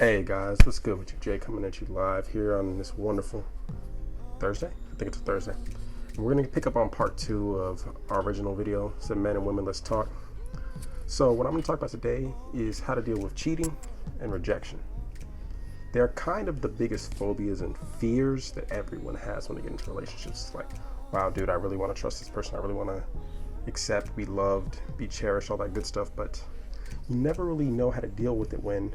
Hey guys, what's good with you? Jay coming at you live here on this wonderful Thursday. I think it's a Thursday. And we're going to pick up on part 2 of our original video, so Men and Women Let's Talk. So what I'm going to talk about today is how to deal with cheating and rejection. They're kind of the biggest phobias and fears that everyone has when they get into relationships. It's like, wow, dude, I really want to trust this person. I really want to accept, be loved, be cherished, all that good stuff. But you never really know how to deal with it when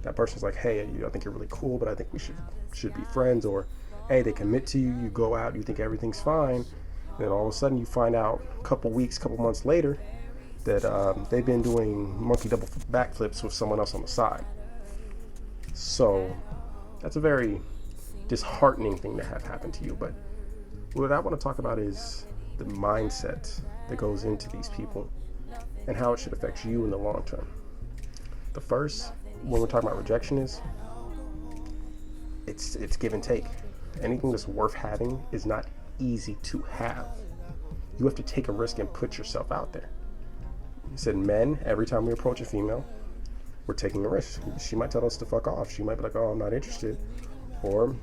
that person's like, hey, I think you're really cool, but I think we should be friends. Or, hey, they commit to you, you go out, you think everything's fine, and then all of a sudden you find out a couple months later that they've been doing monkey double backflips with someone else on the side. So that's a very disheartening thing to have happen to you. But what I want to talk about is the mindset that goes into these people and how it should affect you in the long term. The first, when we're talking about rejection, is it's give and take. Anything that's worth having is not easy to have. You have to take a risk and put yourself out there. You said men, every time we approach a female, we're taking a risk. She might tell us to fuck off. She might be like, oh, I'm not interested. Or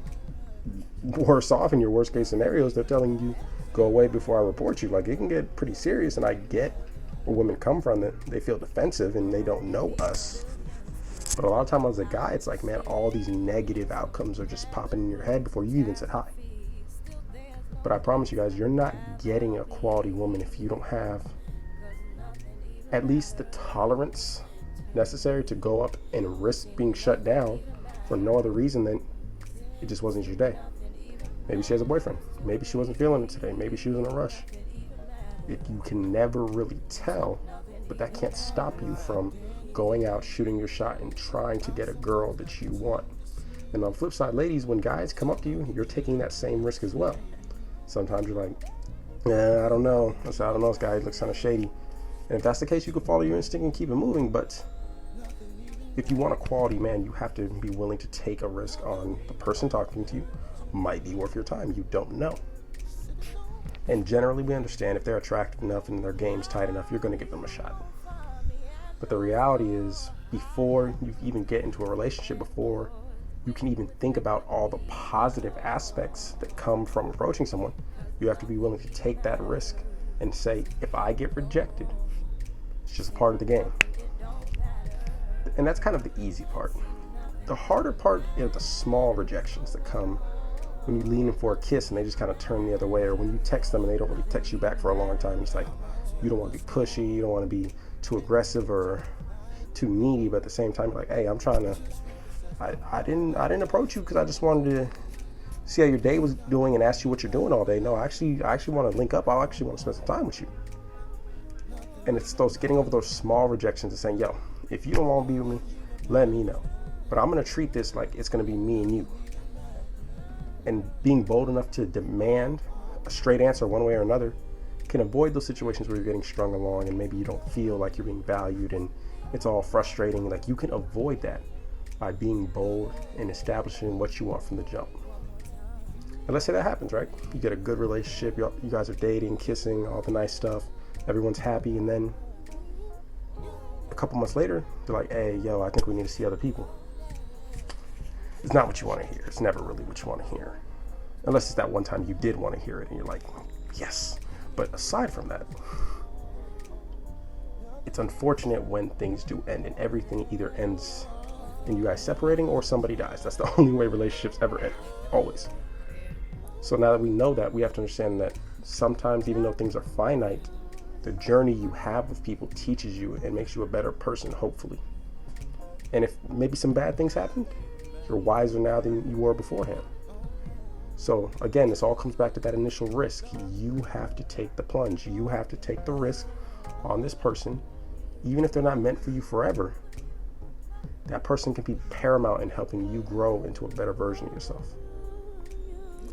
worse off, in your worst case scenarios, they're telling you, go away before I report you. Like, it can get pretty serious, and I get where women come from, that they feel defensive and they don't know us. But a lot of time as a guy, it's like, man, all these negative outcomes are just popping in your head before you even said hi. But I promise you guys, you're not getting a quality woman if you don't have at least the tolerance necessary to go up and risk being shut down for no other reason than it just wasn't your day. Maybe she has a boyfriend. Maybe she wasn't feeling it today. Maybe she was in a rush. You can never really tell, but that can't stop you from going out, shooting your shot, and trying to get a girl that you want. And on the flip side, ladies, when guys come up to you, you're taking that same risk as well. Sometimes you're like, I don't know. I don't know, this guy looks kind of shady. And if that's the case, you can follow your instinct and keep it moving. But if you want a quality man, you have to be willing to take a risk on the person talking to you. Might be worth your time. You don't know. And generally, we understand if they're attractive enough and their game's tight enough, you're going to give them a shot. But the reality is, before you even get into a relationship, before you can even think about all the positive aspects that come from approaching someone, you have to be willing to take that risk and say, if I get rejected, it's just a part of the game. And that's kind of the easy part. The harder part is the small rejections that come when you lean in for a kiss and they just kind of turn the other way, or when you text them and they don't really text you back for a long time. It's like, you don't want to be pushy, you don't want to be too aggressive or too needy, but at the same time, like, hey, I'm trying to, I didn't approach you because I just wanted to see how your day was doing and ask you what you're doing all day. No, I actually want to link up. I actually want to spend some time with you. And it's those getting over those small rejections and saying, yo, if you don't want to be with me, let me know. But I'm going to treat this like it's going to be me and you. And being bold enough to demand a straight answer one way or another can avoid those situations where you're getting strung along and maybe you don't feel like you're being valued and it's all frustrating. Like, you can avoid that by being bold and establishing what you want from the jump. And let's say that happens, right? You get a good relationship, you guys are dating, kissing, all the nice stuff, everyone's happy, and then a couple months later, they're like, hey, yo, I think we need to see other people. It's not what you want to hear. It's never really what you want to hear. Unless it's that one time you did want to hear it and you're like, yes. But aside from that, it's unfortunate when things do end, and everything either ends in you guys separating or somebody dies. That's the only way relationships ever end, always. So now that we know that, we have to understand that sometimes, even though things are finite, the journey you have with people teaches you and makes you a better person, hopefully. And if maybe some bad things happen, you're wiser now than you were beforehand. So again, this all comes back to that initial risk. You have to take the plunge. You have to take the risk on this person, even if they're not meant for you forever. That person can be paramount in helping you grow into a better version of yourself.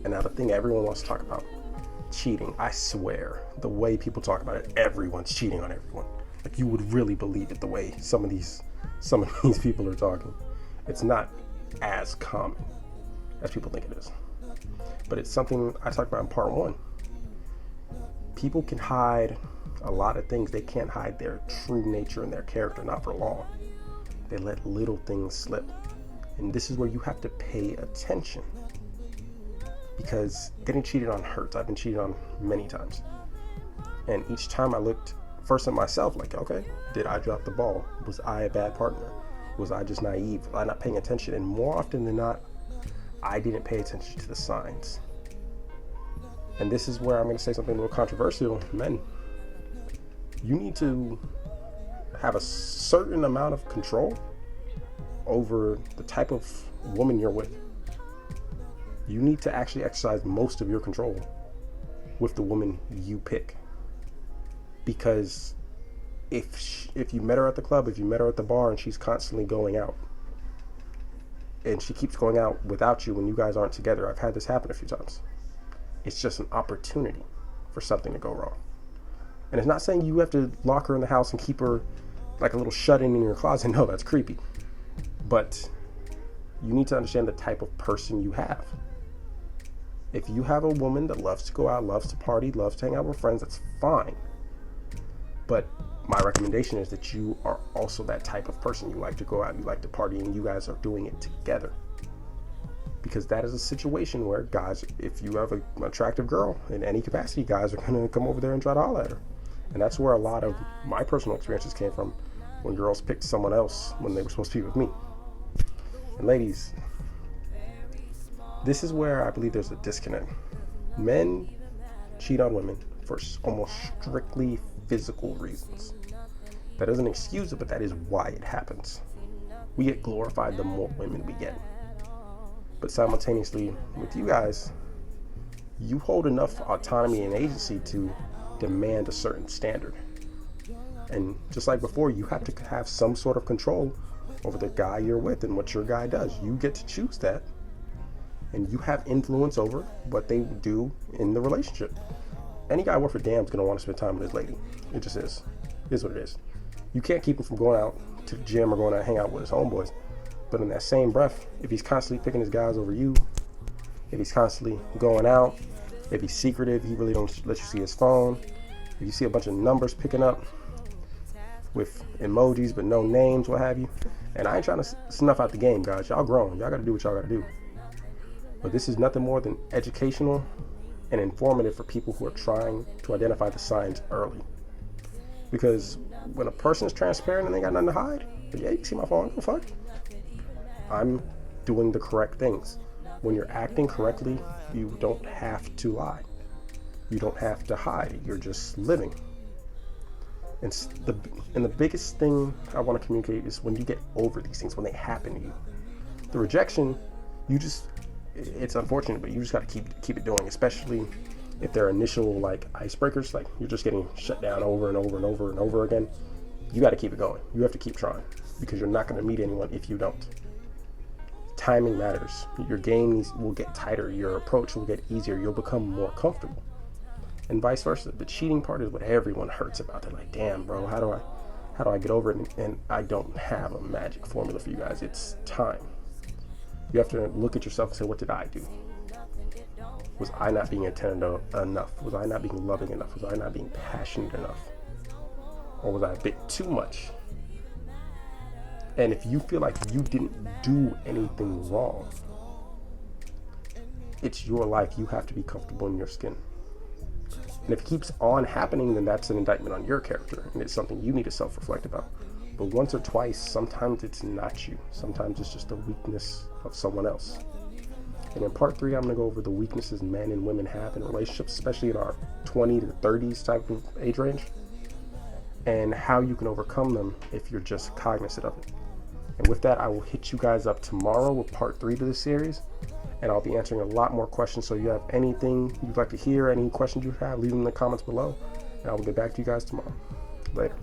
And now the thing everyone wants to talk about, cheating. I swear, the way people talk about it, everyone's cheating on everyone. Like, you would really believe it the way some of these people are talking. It's not as common as people think it is. But it's something I talked about in part 1. People can hide a lot of things. They can't hide their true nature and their character, not for long. They let little things slip. And this is where you have to pay attention, because getting cheated on hurts. I've been cheated on many times. And each time I looked first at myself, like, okay, did I drop the ball? Was I a bad partner? Was I just naive? Was I not paying attention? And more often than not, I didn't pay attention to the signs. And this is where I'm going to say something a little controversial. Men, you need to have a certain amount of control over the type of woman you're with. You need to actually exercise most of your control with the woman you pick. Because if you met her at the club, if you met her at the bar and she's constantly going out, and she keeps going out without you when you guys aren't together, I've had this happen a few times. It's just an opportunity for something to go wrong. And it's not saying you have to lock her in the house and keep her like a little shut-in your closet. No, that's creepy. But you need to understand the type of person you have. If you have a woman that loves to go out, loves to party, loves to hang out with friends, that's fine. But my recommendation is that you are also that type of person. You like to go out, you like to party, and you guys are doing it together. Because that is a situation where guys, if you have an attractive girl in any capacity, guys are going to come over there and try to holler at her. And that's where a lot of my personal experiences came from, when girls picked someone else when they were supposed to be with me. And ladies, this is where I believe there's a disconnect. Men cheat on women for almost strictly physical reasons. That doesn't excuse it, but that is why it happens. We get glorified the more women we get. But simultaneously with you guys, you hold enough autonomy and agency to demand a certain standard. And just like before, you have to have some sort of control over the guy you're with and what your guy does. You get to choose that, and you have influence over what they do in the relationship. Any guy worth a damn is going to want to spend time with his lady. It just is. It is what it is. You can't keep him from going out to the gym or going out and hang out with his homeboys. But in that same breath, if he's constantly picking his guys over you, if he's constantly going out, if he's secretive, he really don't let you see his phone, if you see a bunch of numbers picking up with emojis but no names, what have you. And I ain't trying to snuff out the game, guys. Y'all grown. Y'all got to do what y'all got to do. But this is nothing more than educational and informative for people who are trying to identify the signs early. Because when a person is transparent and they got nothing to hide, but yeah, you can see my phone, what the fuck? I'm doing the correct things. When you're acting correctly, you don't have to lie. You don't have to hide. You're just living. And the biggest thing I want to communicate is when you get over these things, when they happen to you. The rejection, it's unfortunate, but you just got to keep it doing, especially if they're initial like icebreakers, like you're just getting shut down over and over and over and over again. You got to keep it going. You have to keep trying, because you're not going to meet anyone if you don't. Timing matters. Your game will get tighter. Your approach will get easier. You'll become more comfortable, and vice versa. The cheating part is what everyone hurts about. They're like, damn, bro, how do I get over it? And I don't have a magic formula for you guys. It's time. You have to look at yourself and say, what did I do? Was I not being attentive enough? Was I not being loving enough? Was I not being passionate enough? Or was I a bit too much? And if you feel like you didn't do anything wrong, it's your life. You have to be comfortable in your skin. And if it keeps on happening, then that's an indictment on your character, and it's something you need to self-reflect about. But once or twice, sometimes it's not you. Sometimes it's just a weakness of someone else. And in part 3, I'm going to go over the weaknesses men and women have in relationships, especially in our 20 to 30s type of age range, and how you can overcome them if you're just cognizant of it. And with that, I will hit you guys up tomorrow with part 3 to this series, and I'll be answering a lot more questions. So if you have anything you'd like to hear, any questions you have, leave them in the comments below, and I will get back to you guys tomorrow. Later.